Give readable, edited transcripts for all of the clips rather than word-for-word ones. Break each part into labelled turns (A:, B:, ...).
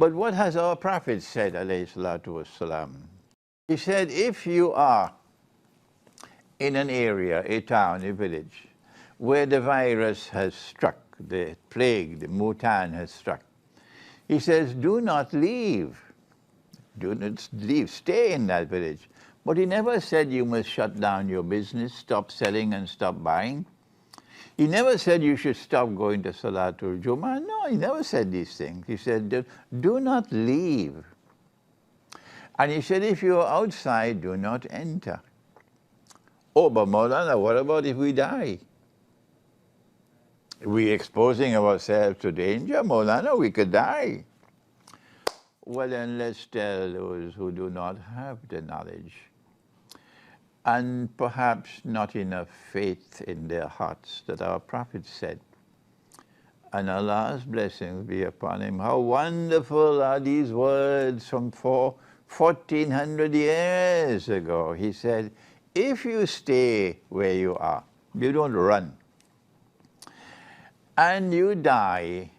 A: But what has our Prophet said, alayhi salatu wassalam? He said, if you are in an area, a town, a village, where the virus has struck, the plague, the mutan has struck, he says, do not leave. Do not leave, stay in that village. But he never said you must shut down your business, stop selling and stop buying. He never said you should stop going to Salatul Jum'ah. No, he never said these things. He said, do not leave. And he said, if you're outside, do not enter. Oh, but Maulana, what about if we die? We're exposing ourselves to danger, Maulana, we could die. Well, then let's tell those who do not have the knowledge and perhaps not enough faith in their hearts that our Prophet said, and Allah's blessings be upon him. How wonderful are these words from 1400 years ago. He said, if you stay where you are, you don't run, and you die,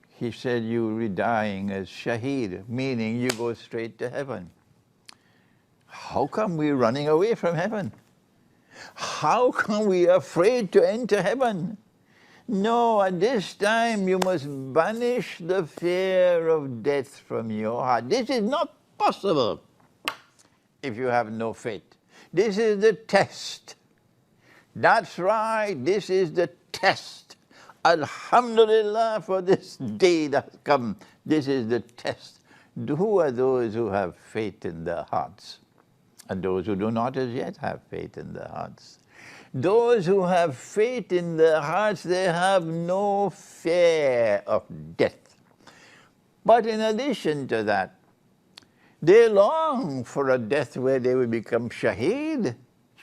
A: he said, you will be dying as shaheed, meaning you go straight to heaven. How come we're running away from heaven? How come we are afraid to enter heaven? No, at this time you must banish the fear of death from your heart. This is not possible if you have no faith. This is the test. That's right, this is the test. Alhamdulillah for this day that's come. This is the test. Who are those who have faith in their hearts? And those who do not as yet have faith in their hearts. Those who have faith in their hearts, they have no fear of death. But in addition to that, they long for a death where they will become shaheed.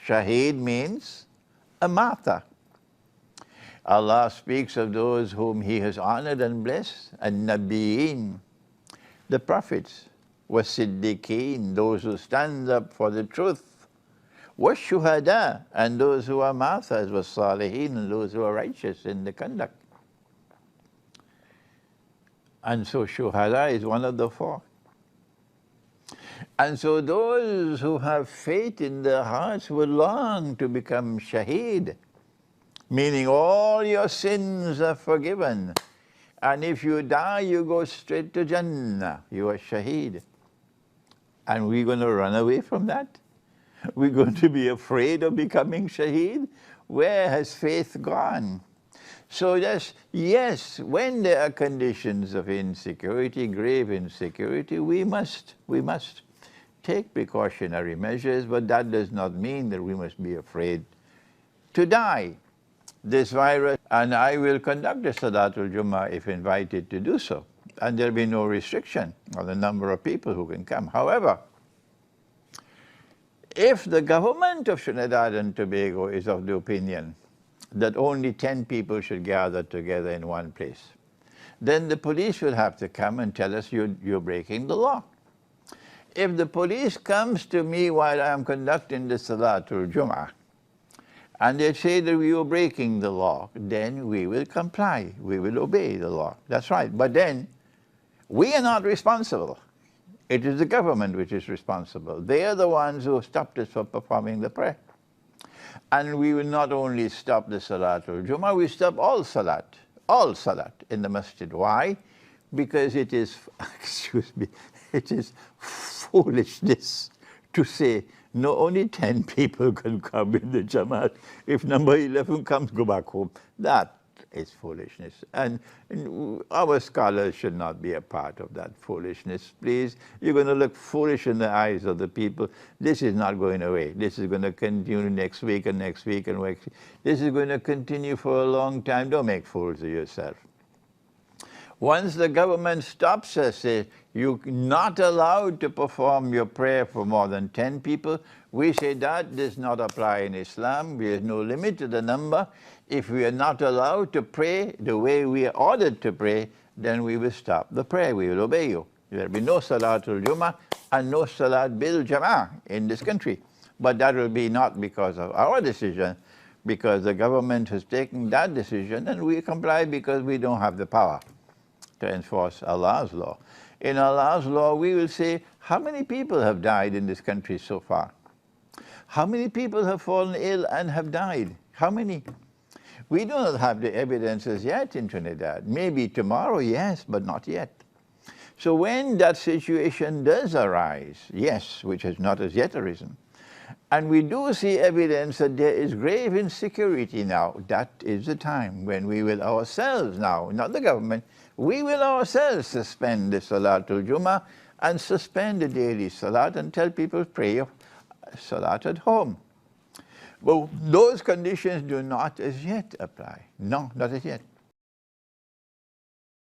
A: Shaheed means a martyr. Allah speaks of those whom He has honored and blessed, and Nabiyeen, the prophets, was Siddiqeen, those who stand up for the truth, was Shuhada, and those who are martyrs, was Salihin, and those who are righteous in the conduct. And so Shuhada is one of the four. And so those who have faith in their hearts will long to become shaheed, meaning all your sins are forgiven. And if you die, you go straight to Jannah. You are shaheed. And we're going to run away from that? We're going to be afraid of becoming shaheed? Where has faith gone? So yes, when there are conditions of insecurity, grave insecurity, we must take precautionary measures, but that does not mean that we must be afraid to die. This virus, and I will conduct the Salatul Jum'ah if invited to do so. And there'll be no restriction on the number of people who can come. However, if the government of Trinidad and Tobago is of the opinion that only 10 people should gather together in one place, then the police will have to come and tell us you're breaking the law. If the police comes to me while I'm conducting the Salatul Jum'ah, and they say that we are breaking the law, then we will comply, we will obey the law. That's right, but then we are not responsible. It is the government which is responsible. They are the ones who stopped us from performing the prayer. And we will not only stop the Salatul Jum'ah, we stop all Salat in the masjid. Why? Because it is, excuse me, it is foolishness to say, no, only 10 people can come in the Jamaat. If number 11 comes, go back home. That is foolishness. And our scholars should not be a part of that foolishness. Please, you're going to look foolish in the eyes of the people. This is not going away. This is going to continue next week and next week and next week. This is going to continue for a long time. Don't make fools of yourself. Once the government stops us, says, you're not allowed to perform your prayer for more than 10 people, we say that does not apply in Islam. There is no limit to the number. If we are not allowed to pray the way we are ordered to pray, then we will stop the prayer. We will obey you. There will be no Salatul Jum'ah and no Salat bil Jama'ah in this country. But that will be not because of our decision, because the government has taken that decision and we comply because we don't have the power. to enforce Allah's law. In Allah's law, we will say, how many people have died in this country so far? How many people have fallen ill and have died? How many? We do not have the evidences yet in Trinidad. Maybe tomorrow, yes, but not yet. So when that situation does arise, yes, which has not as yet arisen, and we do see evidence that there is grave insecurity now, that is the time when we will ourselves now, not the government, we will ourselves suspend the Salatul Jum'ah and suspend the daily Salat and tell people pray Salat at home. But those conditions do not as yet apply. No, not as yet.